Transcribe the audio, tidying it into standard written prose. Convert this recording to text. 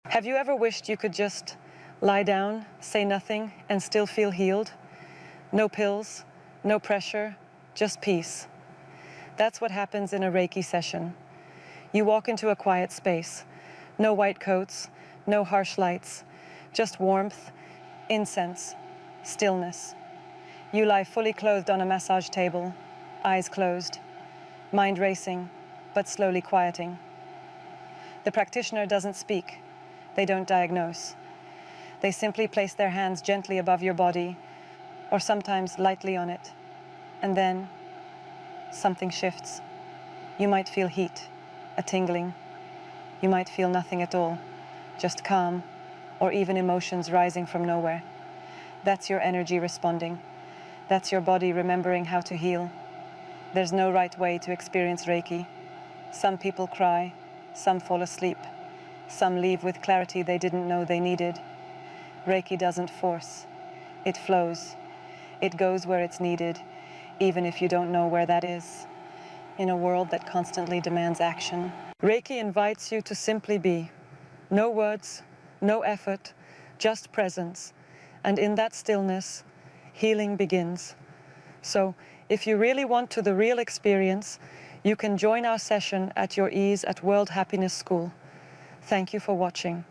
Have you ever wished you could just lie down, say nothing, and still feel healed? No pills, no pressure, just peace. That's what happens in a Reiki session. You walk into a quiet space. No white coats, no harsh lights, just warmth, incense, stillness. You lie fully clothed on a massage table, eyes closed, mind racing, but slowly quieting. The practitioner doesn't speak. They don't diagnose. They simply place their hands gently above your body, or sometimes lightly on it. And then something shifts. You might feel heat, a tingling. You might feel nothing at all, just calm, or even emotions rising from nowhere. That's your energy responding. That's your body remembering how to heal. There's no right way to experience Reiki. Some people cry, some fall asleep. Some leave with clarity they didn't know they needed. Reiki doesn't force. It flows. It goes where it's needed, even if you don't know where that is. In a world that constantly demands action, Reiki invites you to simply be. No words, no effort, just presence. And in that stillness, healing begins. So, if you really want the real experience, you can join our session at your ease at World Happiness School. Thank you for watching.